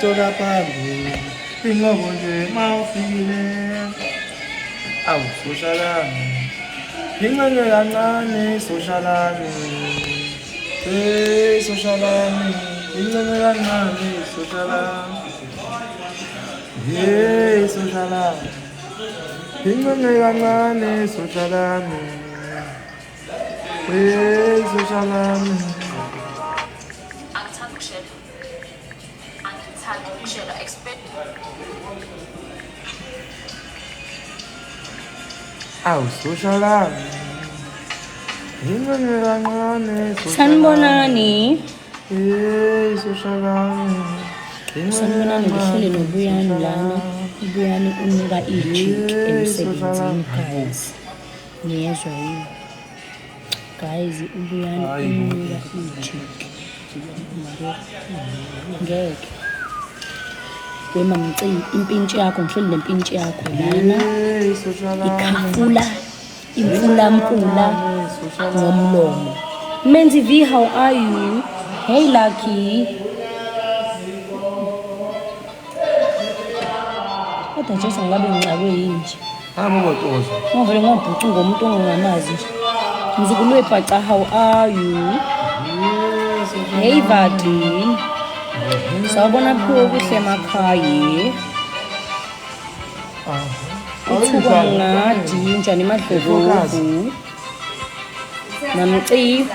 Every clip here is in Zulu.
Toda pambi ingobo nje mawufile awu soshalami ingane kancane soshalami soshalami ingane kancane soshalami soshalami ingane kancane soshalami soshalami awu soshalami ingane kancane sanibonani soshalami sanibonani ngihlele noBuyani lana uBuyani unika ijik emsebenzini guys niyezwa yini guys uBuyani unika ijik ngeke wemamci impintshi yakho ngihleli nempintshi yakho lana ikhafula imfulampula ngomlomo Menzi V, how are you? Hey Lucky. Kodwa nje sengabe ngicakwe yini nje. Abotoza. Ngivele ngobhucuka umuntu ongamazi nje. Mzukulu weBhaca, how are you? Hey Vadi. Sawubona pho kuhle emakhaya. Uthuka ngadi njani madlovu. Mamci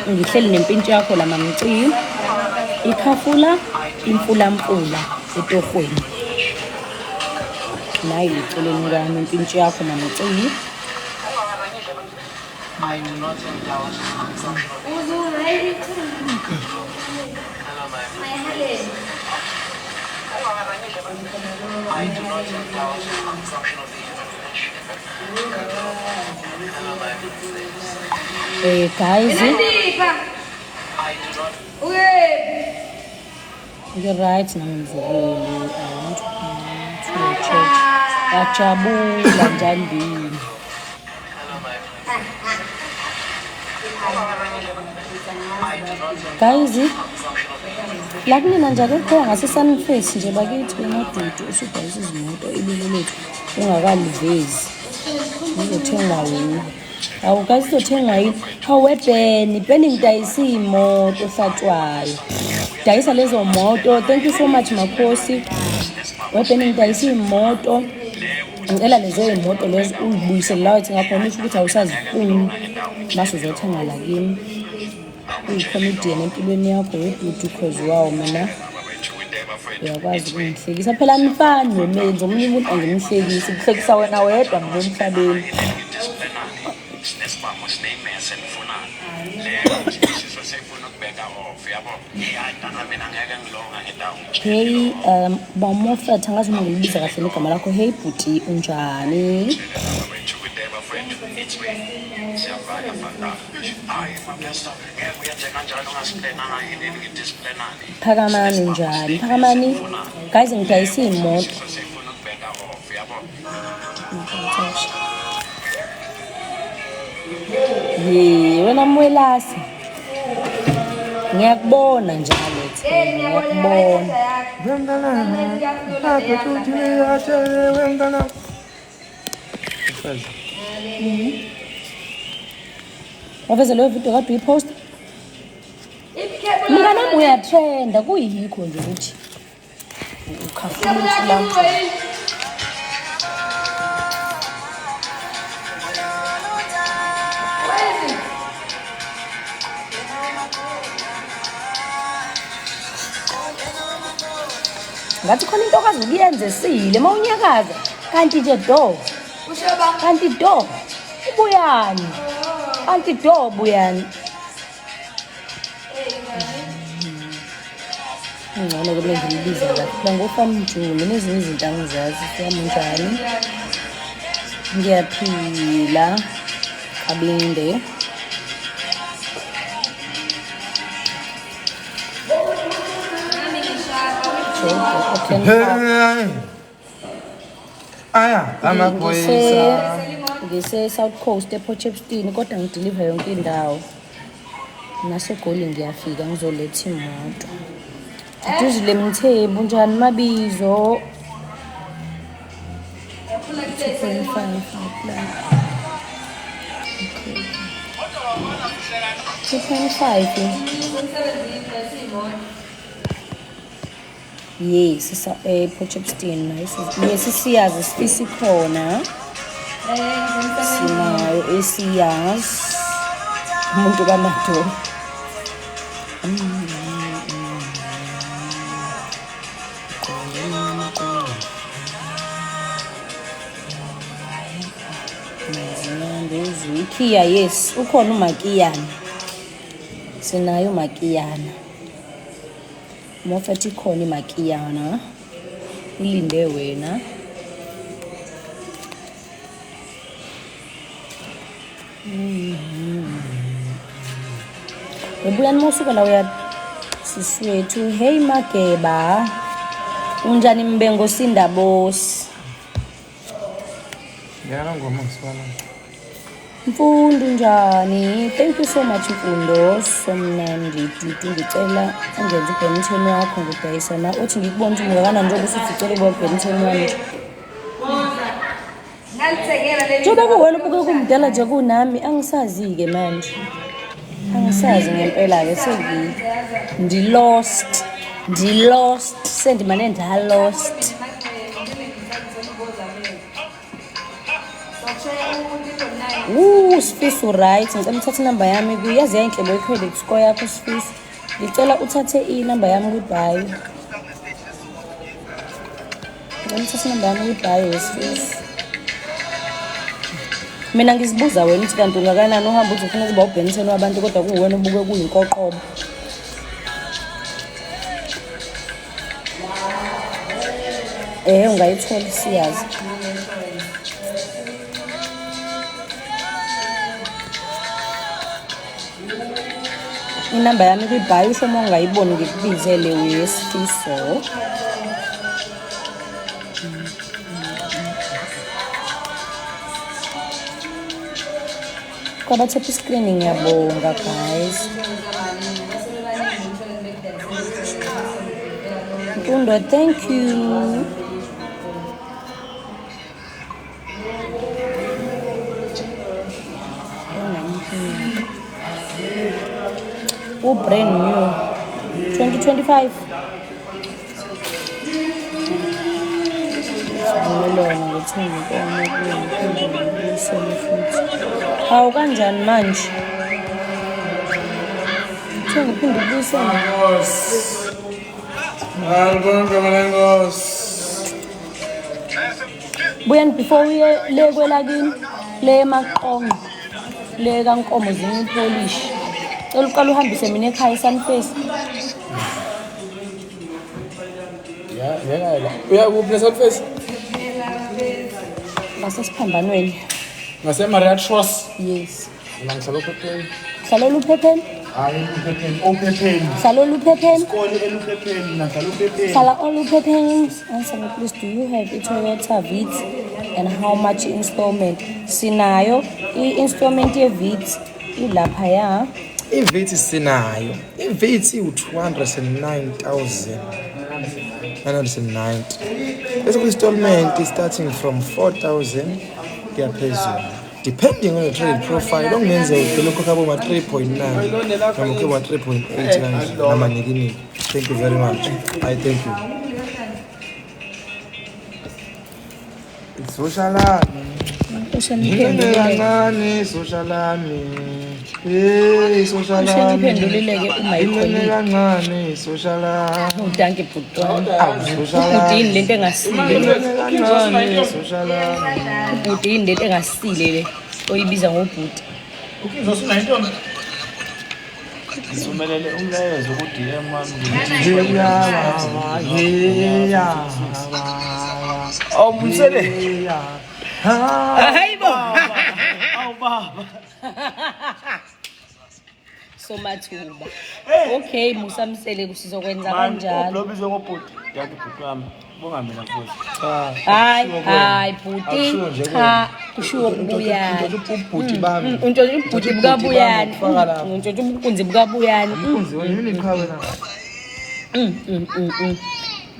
ngihleli nempintshi yakho la mamci. Ikhafula imfulampula etorhweni. Nayi liceleni kwami impintshi yakho mamci. Guys, you're right, Namzulu. I want to check. Kajabula njani. Guys, lakini nanje akekho ngaseSunface nje bakithi emadudu usubhalisa izimoto ibilo lethu ungakalivezi. Ngizothenga wena. Awu guys sizothenga yini? Hawebheni, bheni ngidayisa imoto hlatshwayo. Dayisa lezo moto. Thank you so much Makhosi. Webheni ngidayisa imoto. Ngicela lezo imoto lezo uyibuyisele la uthi ngakho nisho ukuthi awusazifuni. Base uzothenga la kimi. Uyicomedian empilweni yakho wedudu because wow mina uyakwazi ukungihlekisa phela nifani noMenzi omunye umuntu angimhlekisi ukuhlekisa wena wedwa mina emhlabeni. Hey Bamofet angazi uma ngilibiza kahle igama lakho. Hey Bhuti unjani? Phakamani njani? Phakamani guys ngidayisa imoto. Wena mwelasi. Ngiyakubona njalo ngiyakubona. Waveza leyo video kade uyipost? Mina nami uyatrenda kuyikho nje ukuthi ukhafuna umfulampula. Ngathi khona into okazi ukuyenze sile mawunyakaza kanti nje do. Usheba kanti do. Ubuyani. Kanti do Buyani. Ngcono ke ngilibiza la ngofamjulu nezinye izinto angizazi siyami njani. Ngiyaphila abinde. Aya, amaphoyisa. Ngise South Coast ePortchepston kodwa ngideliver yonke indawo. NaseGoli ngiyafika ngizoletha imoto. Duduzile Mthembu njani Mabizo 2.5 apply. Okay. 2.5 yes Potchefstroom yes siyazi sifisi khona sinayo esiyazi umuntu kaMadoda Kia yes ukhona uMakiyana sinayo uMakiyana Mofethi khona iMakiyana ilinde wena Ebuyani mosuka la uya siswethu hey Mageba unjani Mbengo Sinda boss Ngiyala ngoma ngisibala Mfundo njani thank you so much Mfundo somnandi dudu ngicela ungenze ibhenitheni yakho ngidayisa na uthi ngikubona ukuthi ungakana njengoba usicela ibhenitheni wami Njoba kuwena ubuke kumdala nje kunami angisazi ke manje angisazi ngempela ke lost sendimane lost Sifiso right ngicela uthathe inamba yami kuyazi yayinhlelo credit score yakho Sifiso ngicela uthathe inamba yami goodbye ngicela uthathe inamba yami goodbye Sifiso mina ngizibuza wena ukuthi kanti ungakanani uhamba uthi ufuna ukuba ubhenitheni wabantu kodwa kuwena ubuke kuyinkoqobo ungayithola siyazi inamba yami kwi-bio usho uma ungayiboni ngikubizele uyesifiso kwabathatha i-screening ngiyabonga guys Mfundo thank you brand new 2025 Hawu kanjani manje Ngiphinde ubuyisele Buyani before uye le kwelakini le emaqongo le kankomo zinye polish Uqala uhambise mina ekhaya Sunface ngiyala uyakuphi Sunface Ngasesiphambanweni ngase Mariat Shores yes la ngihlala uphepheni Hlala uphepheni hayi uphepheni Hlala uphepheni Skole eluphepheni nahlala uphepheni Hlala uphepheni answer me please do you have a Toyota Vitz and how much installment sinayo i-installment ye-Vitz ilapha ya iVitz sinayo iVitz u209,990 bese ku-installment starting from 4,000 kuya phezulu depending on your trade profile okungenzeka ugcina ukhokha boma 3.9 noma ukhokha 3.8 kanje namaningi thank you very much I thank you socialami Ngingene socialami socialami Ngiphendulileke uma ikhona kancane socialami udanke bhutwana socialami ubhutini lento engasile kancane socialami ubhutini lento engasile le oyibiza ngobhuti Uzosina intombi. Ngivumelele umlayezo ku DM wami awumsele hayibo Awu baba. somathuba okay musamsele kusizokwenza kanjalo Lobizwe ngobhuti. Yathi bhuti wami. Bonga mina futhi. hayi bhuti cha kushiwo kubuyani ubhuti bami untshontshe ubhuti bukabuyani untshontshe ubunkunzi bukabuyani ubunzi yini iqhawe la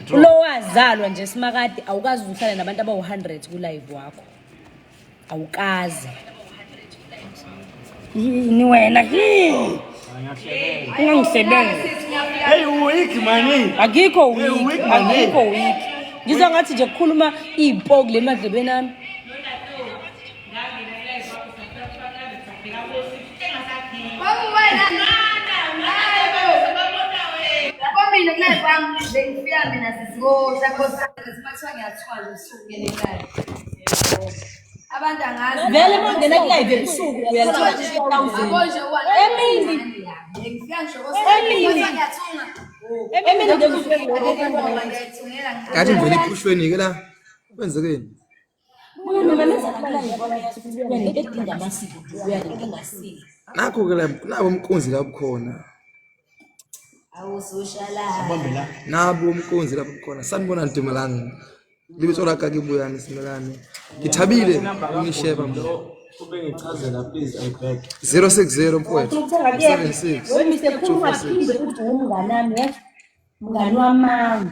Lo wazalwa nje simakade awukazi uhlala nabantu abawu100 ku live wakho. Awukazi. Yini wena hi? Ungangisebenza. Hey weak mani. Akikho weak, akikho weak. Ngizwa ngathi nje kukhuluma izimpoko le madlebeni ami. Abantu angazi Vele mangena ku live ebusuku uyalithola 1000. Emini. Emini Yathi ngivele iphushweni ke la. Kwenzekeni? Nakho ke la nabo umqonzi lapho khona. Nabo umqonzi lapho khona. Sanibona Ntumelanga. Libitso la ka ke buyani simelane. Ngithabile unisheba manje. Ube ngichazela please I beg. 060 mfowethu. 76. Wewe Mr. Khulu waphinde uthi umngane wami mngane wamanga.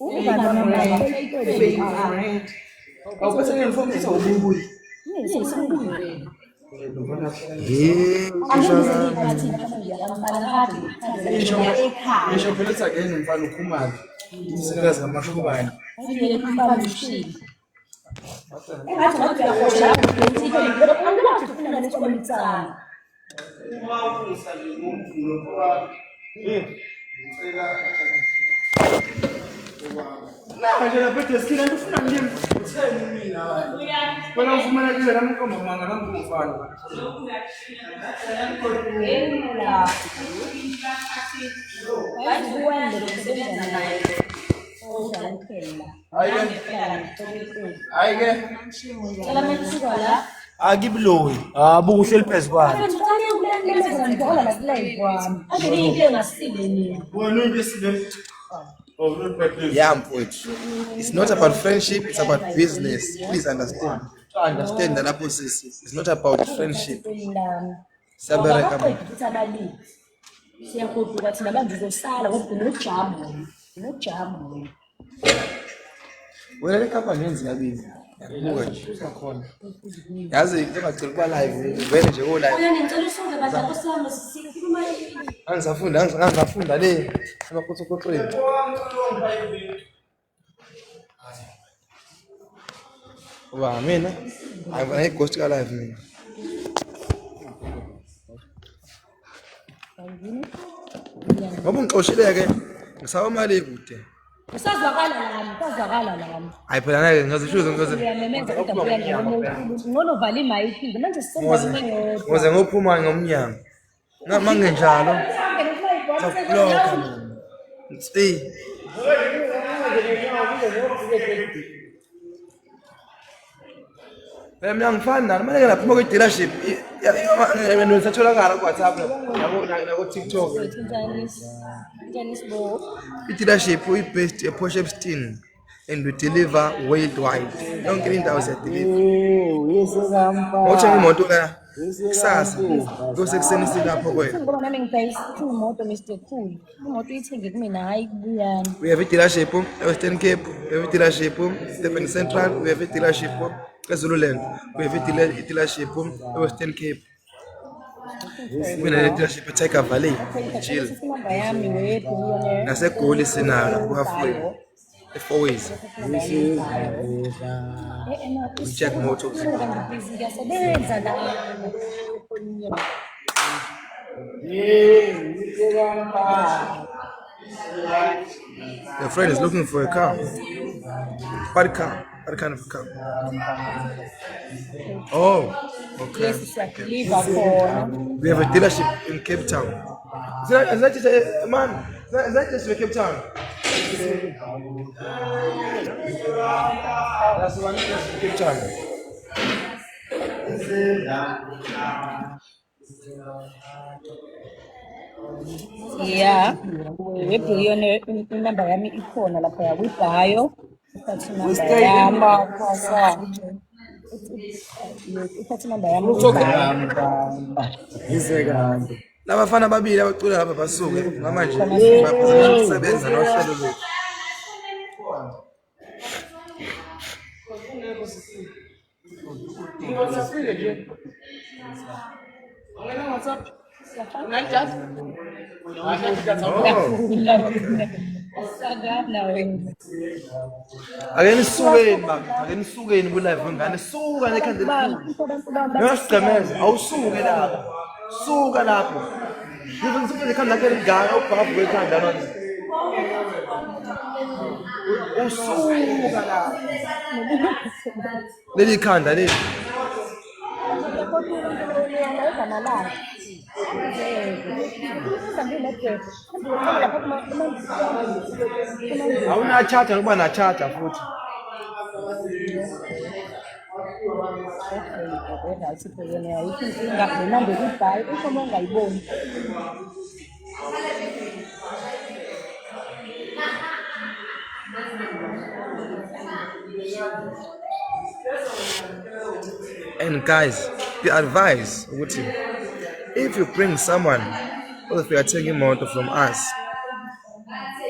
Umngane wamanga. Awuphethe ngifundisa ububuyi. Ngisho phela again ngifana ukhumalo. Izinto zamashubane. Nje lapha skini andifuna ngiyeni utheni mina. Wena ufumana kile nami nkomba manga nami kufana. Ayike. Akibuloyi. Buku uhleli phezukwane. Wena ungesile. Yeah, mfowethu. It's not about friendship, it's about business. Please understand. Understand that lapho sisi. It's not about friendship. Sabereka manje. Siyagoduka thina manje uzosala ngoba unojamu. Wena le company yenza yabini. Yakubuka nje usakhona. Yazi ngicela ukuba live vele nje ko live. Wena ngicela usuke badla kosami sikhuluma Angizafunda le amakhothokhotweni. Uba mina ayibona ighost ka live mina. Ngoba ngixoshileke ngisawa mali kude. Usazwakala lami. Hayi phela ngeke ngazishuze Uyamemeza kodwa uyangena ngono vala imayiki manje sisenza ngoze ngophuma ngomnyango. Mangenjalo. Sakubloka mina. Stay. Mina ngifana nani manje laphuma kwi dealership. Mina ngisatholakala ku WhatsApp nako TikTok. I-dealership i-based ePorsche Epstein and we deliver worldwide. Yonke indawo siyadeliver. Ngothenga imoto la kusasa. Kusekuseni silapho kwena. ngoba nami ngidayisa imoto Mr. Cool. Imoto uyithenge kumina hayi kubuyani. We have a dealership Western Cape, we have a dealership Stephen Central, we have a dealership Zululand, we have a dealership Western Cape. We have a dealership Tiger Valley, Chill. Inamba yami weBillionaire. Nasegoli sina halfway. 4 ways. We check motors. Ngiyasebenza la. Your friend is looking for a car. What car? What kind of a car? Oh, okay. Yes, siyadeliver khona. We have a dealership in Cape Town. Is that just a man? Is that just in Cape Town? That's the one that's in Cape Town. Yeah. weBillionaire inamba yami ikhona lapha yakwiBio. Uthatha inamba yami. Uthatha inamba yami. Isekande. Labafana ababili abacula lapha basuke manje baphazamisha ukusebenza nohlelo lwethu. Ake nisukeni ku-live ngane, suka nekhanda elikhulu. Ngiyasigcemeza, awusuke lapho. Suka lapho. Ngisuke nekhanda lakho eligaka ubhavu kwekhanda nona. Usuka lapho. Leli khanda leli. Awuna-charger ngoba na-charger futhi. And guys, the advice if you bring someone if you are taking imoto from us,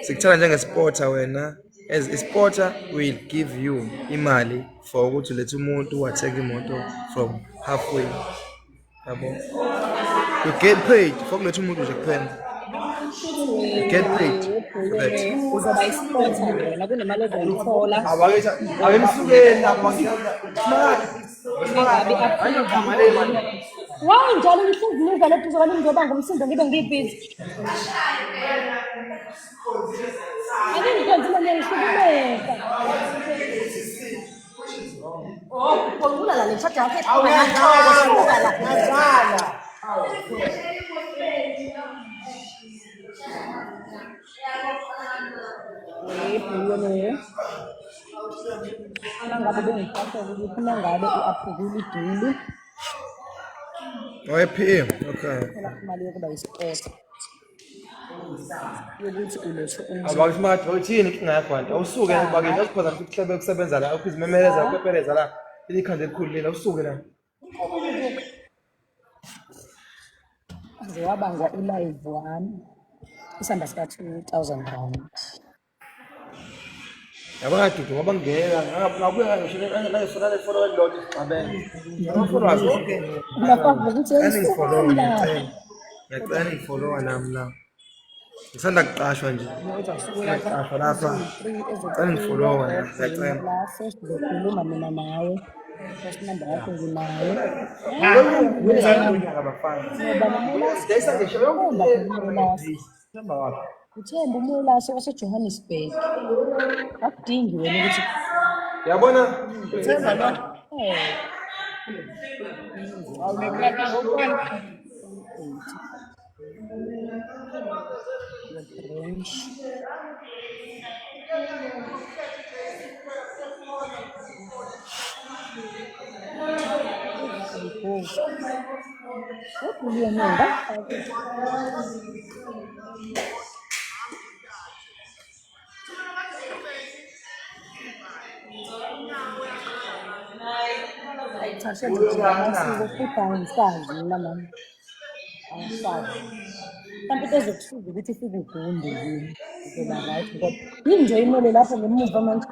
sikuthatha njenge-sporter wena, as a sporter will give you imali for ukuthi letha umuntu wathenga imoto from halfway. Yabo, you get paid for kuletha umuntu nje kuphela. You get paid for that. Uzoba i-sporter wena, kunemali ozoyithola. Ake nisukeni lapha. Why njalo ngihlezi niza le duze kwami ngizoba ngumsindo ngibe ngibhizi. Ake ngikwenze imali ngihlukumeka. Ngikhumbula la le charger yakhe awuyaqala ngazala. Ngabe bengithatha ukuthi nangabe u-approve idili. PM, okay. Imali yokuba yi-sport. Yokuthi ulethe Abakusimathi uthini inkinga yakho manje? Awusuke bakini usikhona futhi kuhlebe ukusebenza la, ukuzimemeleza ukupepeleza la. Ilikhanda elikhulu lela usuke la. Wabanga i-live one. Isamba sika 2,000 rand. Yabona dudu ngoba ngiyeka ngabuya ngisho la sona le follow lot isixabene. No followers okay. Ngapha ukuthi ngiyacela ngifollowa nami la. Ngisanda kuqashwa nje. Ngiyaqashwa lapha. Ngicela ngifollowa la, ngiyacela. La first ngizokhuluma mina nawe. First number yakho nginayo. Uthemba umolase waseJohannesburg. Akudingi wena ukuthi Yabona? Uthemba lo. Awunekulapha ngokwana. Kanti kuzokusiza ukuthi ufike ugunde yini uzoba right ngoba yini nje imole lapho ngemuva manje.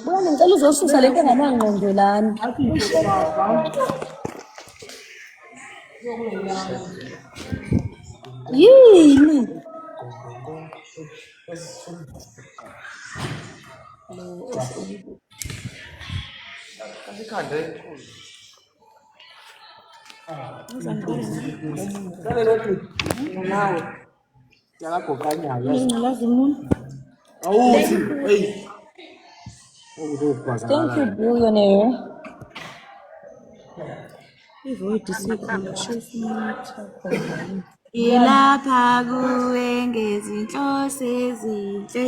Bona ngicela uzosusa lento engamangqondo lami. Yini? Ikhanda elikhulu. Nawe. Yakagoqanyayo. Ngingalazi umuntu. Awuthi, hey. Thank you, billionaire. Ivoid isikhulu shifting. Ilapha kuwe ngezinhloso ezinhle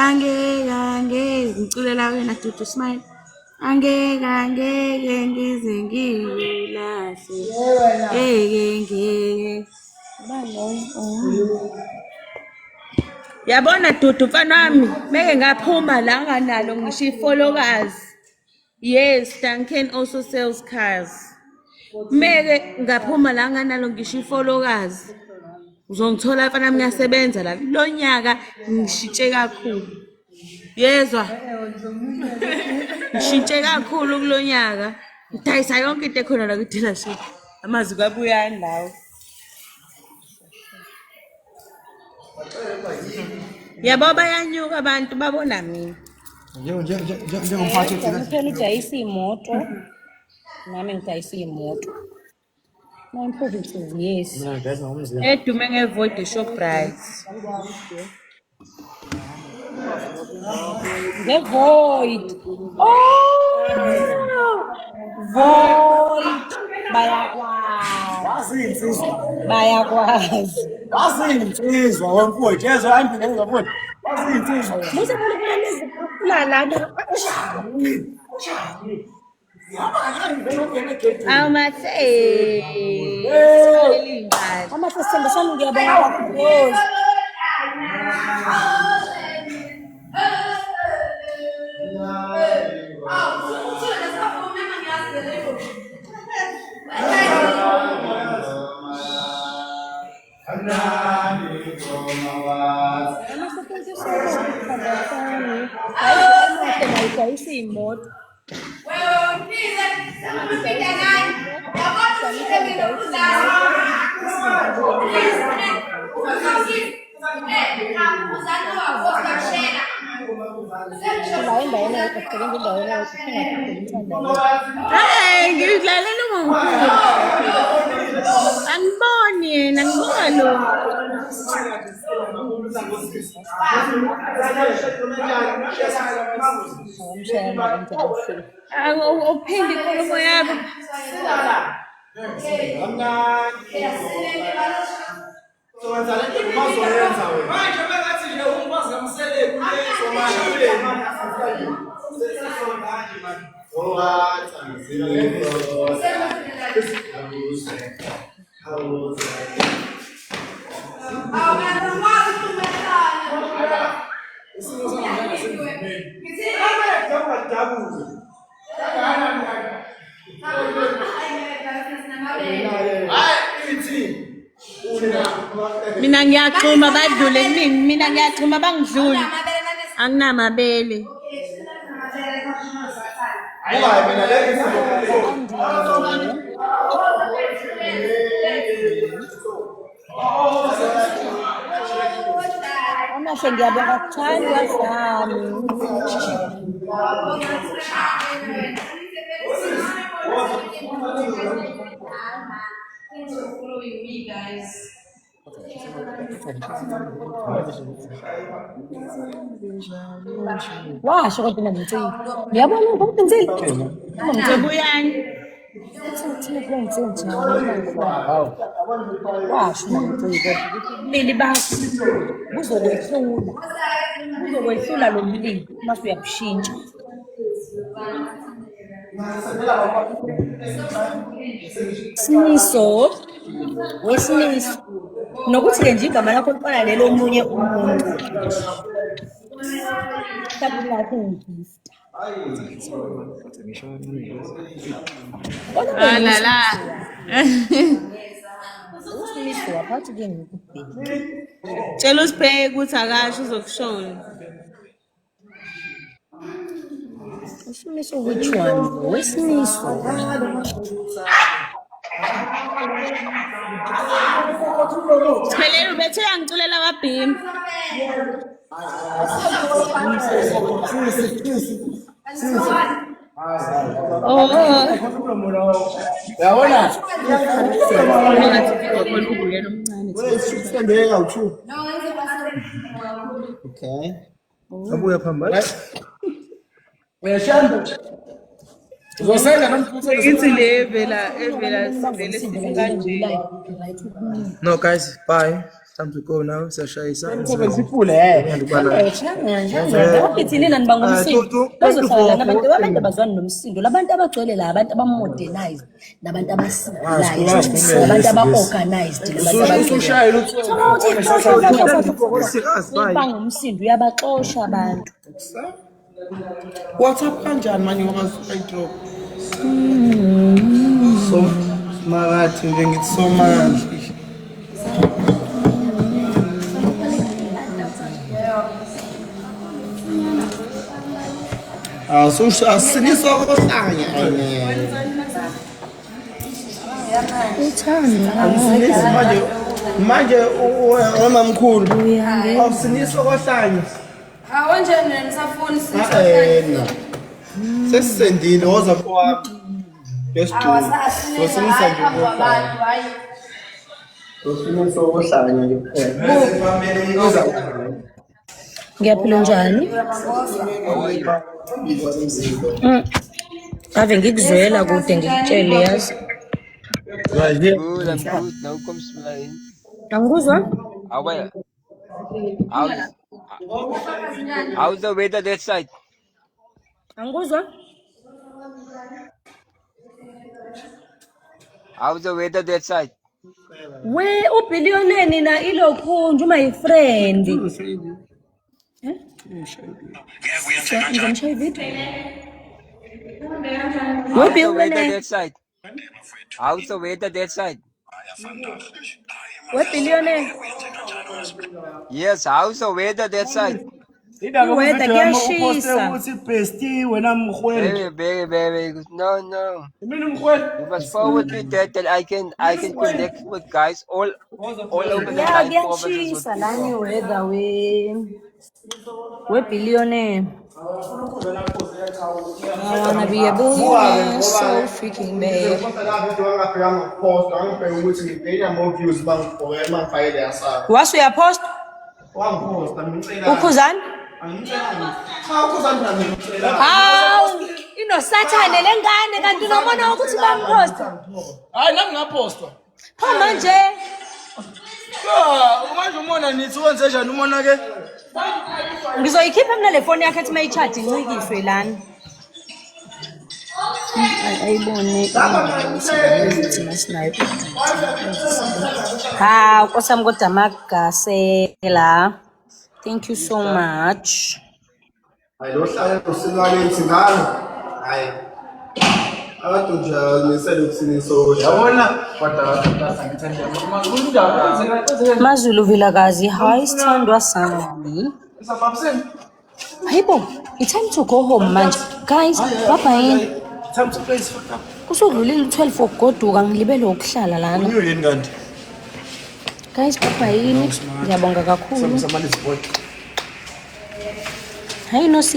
angeke ngiculela wena Dudu Smile angeke ngize ngikulahle ngeke Yabona Dudu mfana wami, meke ngaphuma la nganalo ngisho ifolokazi. Yes, Duncan also sells cars. Meke ngaphuma la nganalo ngisho ifolokazi. Uzongithola mfana wami ngiyasebenza la. Lo nyaka ngishintshe kakhulu. Yezwa. Ngishintshe kakhulu kulo nyaka. Ngidayisa yonke into ekhona la ku-dealership. Amazwi kabuyani lawo. Yabo bayanyuka abantu babona mina. Njengomphathi Ngithela udayisa imoto. Nami ngidayisa imoto. No improvements, yes. Edume ngevoid Shoprite. Ngevoid. Oh! Void. Bayakwazi. Wazinsizwa wemfowethu yezwa hamba ngezafowethu. Wazinsizwa. Musa kulezi kulala. Amathe. Amathe sembesana ngiyabonga kakhulu. Imoto. Hey, ngidlalela ngokukhulu. Angiboni yena, ngibona lo. Uphinde inkulumo yakho. Mina ngiyachuma badlule kimi, mina ngiyachuma bangidlule. Anginamabele. Amahle ngiyabonga kuthanda sami. Washo kodwa ngimthini. Ngiyabona ukuthi ngimthini. Ngibuyani. Washo ngimthini. Mili bakho. Kuzokwehlula lo mlilo mase uyabushintsha. Siniso wesiniso nokuthi-ke nje igama lakho lifana lelo omunye umuntu mhlawumbe lakho ngigifta la usiniso waphathi-ke ngikubheki tshela usibheke ukuthi akasho uzokushola. Usiniso which one? Wesiniso. Siphelele ubethe yangiculela ababhemi. Oh. Yabona? Okay. Abuya phambili. Uyashamba. Uzosenda nomfutho Ithi le evela sivele sikanje. No guys, bye. Time to go now. Siyashayisa. Kube siphule Ithini nani bangumsindo bazohlala nabantu abazwani nomsindo labantu abagcwele la abantu abamodernized nabantu abasizalayo nabantu aba-organized bangumsindo uyabaxosha abantu WhatsApp kanjani manje ngoba drop so makathi nje ngithi so manje so asiniswa kohlanya manje mamamkhulu awusiniswa kohlanya Awenjani nisafuni sesisendile woza kwami yesidulo sosinisa nje kohlanya sosinisa kohlanya nje kuphela ngiyaphila njani ave ngikuzwela kude ngikutshele yazi Good, I'm good. Now comes mine. angikuzwa How's the weather that side? angikuzwa How's the weather that side? we ubillionaire nina ilokhunju my friend ngimshaye video How's the weather that side? How's the weather that side? we billionaire Yes, how's the weather that side? iweather kuyashisa uthi bestie wena mkhweli Very good. No. mina mkhweli You must forward me that I can connect with guys all over the ya nine provinces. kuyashisa lani weather we billionaire I wanna be a billionaire so freaking bad wasu uyapost ukhuzani hawu inosathane lengane kanti unomona ukuthi bamposta hayi nami ngapostwa pho manje manje umona nithi wenze njani umona ke ngizoyikhipha mina le foni yakhe ethi mayichadi incikiswe lana ayibone ha nkosami kodwa magasela thank you so much hayi lo hlala usilwalethi ngalo hayi abantu nje nisele ukusiniso yabona kodwa Mazulu Vilakazi hi sithandwa sami hayibo it's time to go home manje guys bye bye time to place fuck up kusudlulile 12 okugoduka ngilibele ukuhlala lana uyo yini kanti guys bye bye ngiyabonga kakhulu somebody sport hayi no